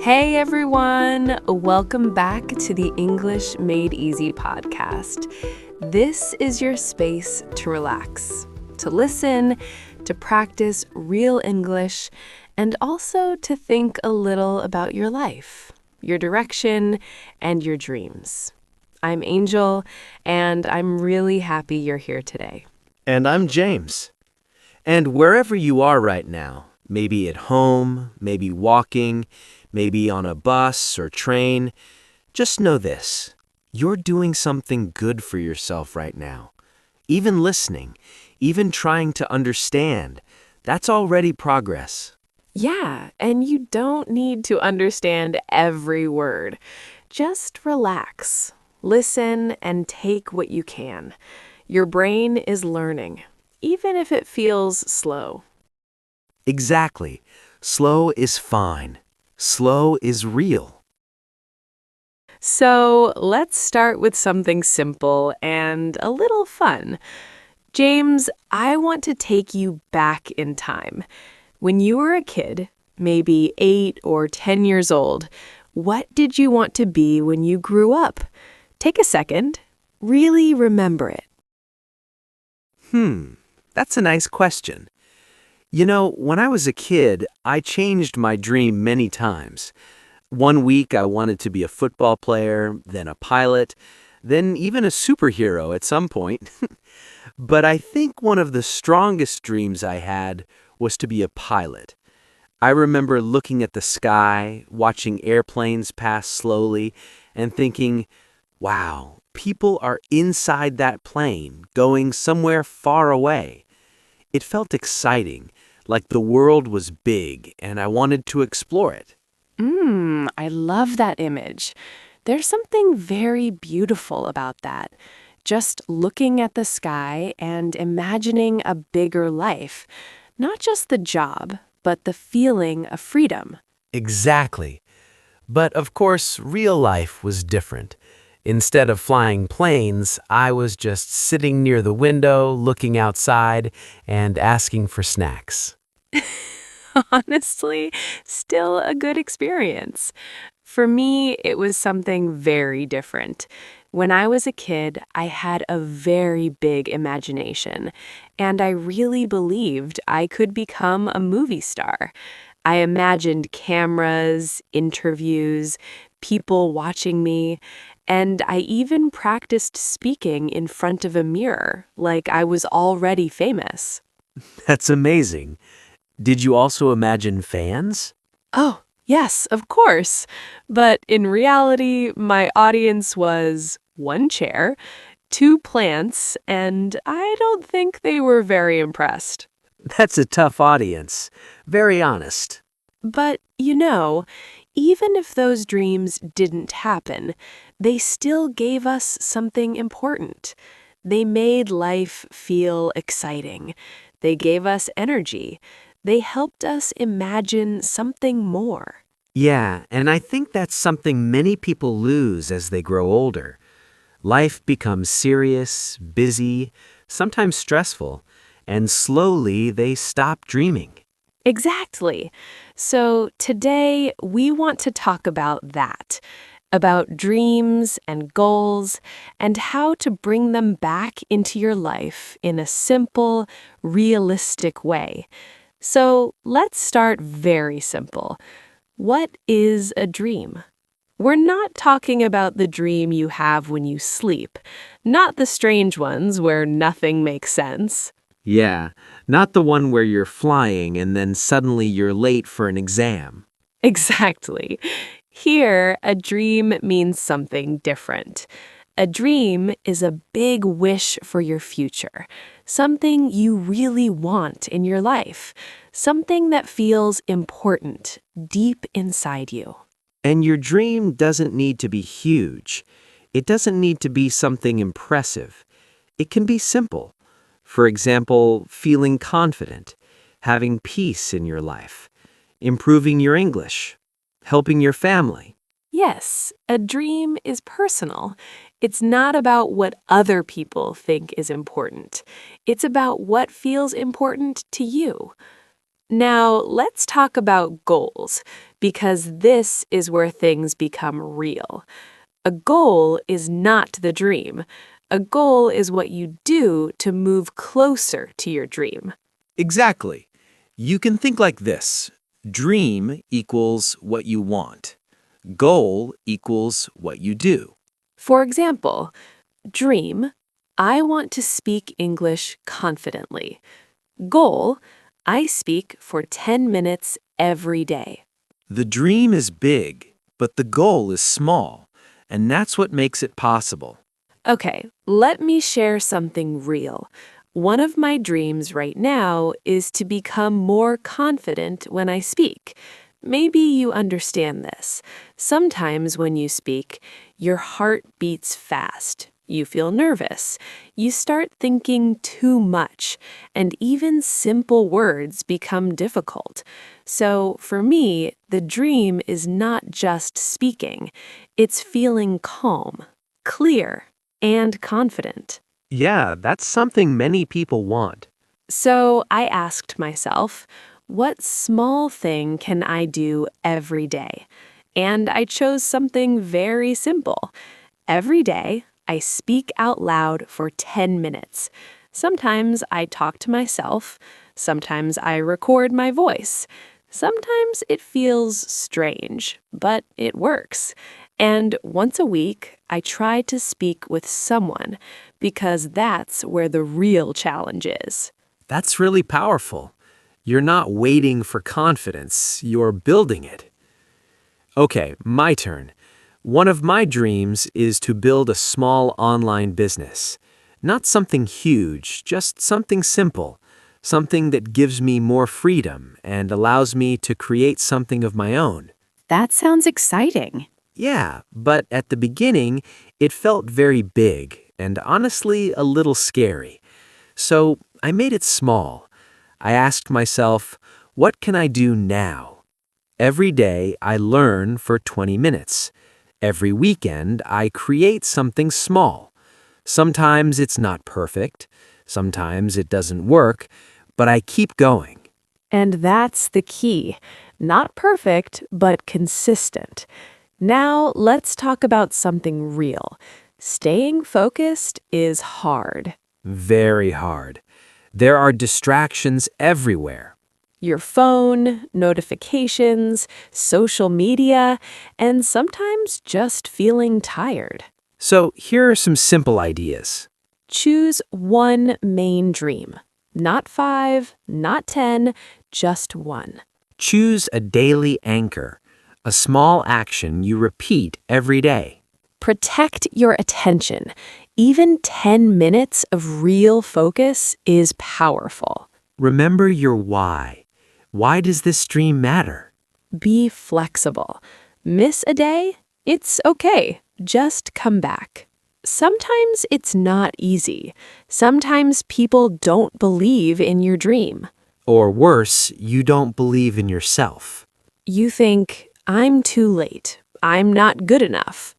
Hey everyone! Welcome back to the English Made Easy podcast. This is your space to relax, to listen, to practice real English, and also to think a little about your life, your direction, and your dreams. I'm Angel, and I'm really happy you're here today. And I'm James. And wherever you are right now, maybe at home, maybe walking, maybe on a bus or train, just know this. You're doing something good for yourself right now. Even listening, even trying to understand, that's already progress. Yeah, and you don't need to understand every word. Just relax, listen, and take what you can. Your brain is learning, even if it feels slow. Exactly. Slow is fine. Slow is real. So let's start with something simple and a little fun. James, I want to take you back in time. When you were a kid, maybe 8 or 10 years old, what did you want to be when you grew up? Take a second. Really remember it. That's a nice question. You know, when I was a kid, I changed my dream many times. One week I wanted to be a football player, then a pilot, then even a superhero at some point. But I think one of the strongest dreams I had was to be a pilot. I remember looking at the sky, watching airplanes pass slowly, and thinking, wow, people are inside that plane, going somewhere far away. It felt exciting, like the world was big, and I wanted to explore it. I love that image. There's something very beautiful about that. Just looking at the sky and imagining a bigger life. Not just the job, but the feeling of freedom. Exactly. But of course, real life was different. Instead of flying planes, I was just sitting near the window, looking outside, and asking for snacks. Honestly, still a good experience. For me, it was something very different. When I was a kid, I had a very big imagination, and I really believed I could become a movie star. I imagined cameras, interviews, people watching me, and I even practiced speaking in front of a mirror, like I was already famous. That's amazing. Did you also imagine fans? Oh, yes, of course. But in reality, my audience was one chair, two plants, and I don't think they were very impressed. That's a tough audience. Very honest. But, even if those dreams didn't happen, they still gave us something important. They made life feel exciting. They gave us energy. They helped us imagine something more. Yeah, and I think that's something many people lose as they grow older. Life becomes serious, busy, sometimes stressful, and slowly they stop dreaming. Exactly. So today we want to talk about that, about dreams and goals, and how to bring them back into your life in a simple, realistic way. So let's start very simple. What is a dream? We're not talking about the dream you have when you sleep, not the strange ones where nothing makes sense. Yeah, not the one where you're flying and then suddenly you're late for an exam. Exactly. Here, a dream means something different. A dream is a big wish for your future, something you really want in your life, something that feels important deep inside you. And your dream doesn't need to be huge. It doesn't need to be something impressive. It can be simple. For example, feeling confident, having peace in your life, improving your English, helping your family. Yes, a dream is personal. It's not about what other people think is important. It's about what feels important to you. Now, let's talk about goals, because this is where things become real. A goal is not the dream. A goal is what you do to move closer to your dream. Exactly. You can think like this. Dream equals what you want. Goal equals what you do. For example, dream, I want to speak English confidently. Goal, I speak for 10 minutes every day. The dream is big, but the goal is small, and that's what makes it possible. Okay, let me share something real. One of my dreams right now is to become more confident when I speak. Maybe you understand this. Sometimes when you speak, your heart beats fast. You feel nervous. You start thinking too much, and even simple words become difficult. So for me, the dream is not just speaking. It's feeling calm, clear, and confident. Yeah, that's something many people want. So I asked myself, what small thing can I do every day? And I chose something very simple. Every day, I speak out loud for 10 minutes. Sometimes I talk to myself. Sometimes I record my voice. Sometimes it feels strange, but it works. And once a week, I try to speak with someone because that's where the real challenge is. That's really powerful. You're not waiting for confidence, you're building it. Okay, my turn. One of my dreams is to build a small online business. Not something huge, just something simple. Something that gives me more freedom and allows me to create something of my own. That sounds exciting. Yeah, but at the beginning, it felt very big and honestly a little scary. So I made it small. I asked myself, what can I do now? Every day I learn for 20 minutes. Every weekend I create something small. Sometimes it's not perfect. Sometimes it doesn't work, but I keep going. And that's the key. Not perfect, but consistent. Now, let's talk about something real. Staying focused is hard. Very hard. There are distractions everywhere. Your phone, notifications, social media, and sometimes just feeling tired. So here are some simple ideas. Choose one main dream. Not 5, not 10, just one. Choose a daily anchor, a small action you repeat every day. Protect your attention. Even 10 minutes of real focus is powerful. Remember your why. Why does this dream matter? Be flexible. Miss a day? It's okay. Just come back. Sometimes it's not easy. Sometimes people don't believe in your dream. Or worse, you don't believe in yourself. You think, I'm too late. I'm not good enough.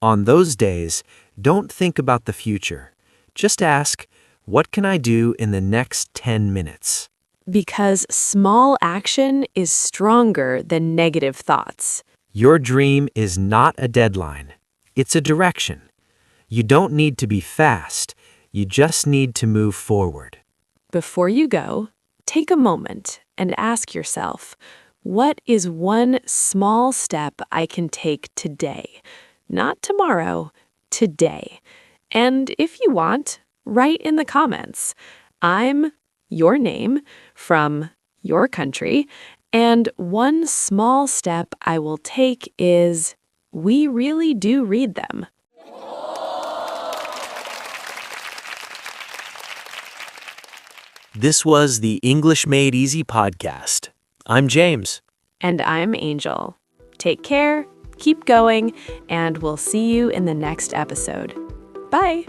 On those days, don't think about the future. Just ask, what can I do in the next 10 minutes? Because small action is stronger than negative thoughts. Your dream is not a deadline. It's a direction. You don't need to be fast. You just need to move forward. Before you go, take a moment and ask yourself, what is one small step I can take today? Not tomorrow, today. And if you want, write in the comments, I'm your name from your country, and one small step I will take is, we really do read them. This was the English Made Easy podcast. I'm James. And I'm Angel. Take care, keep going, and we'll see you in the next episode. Bye!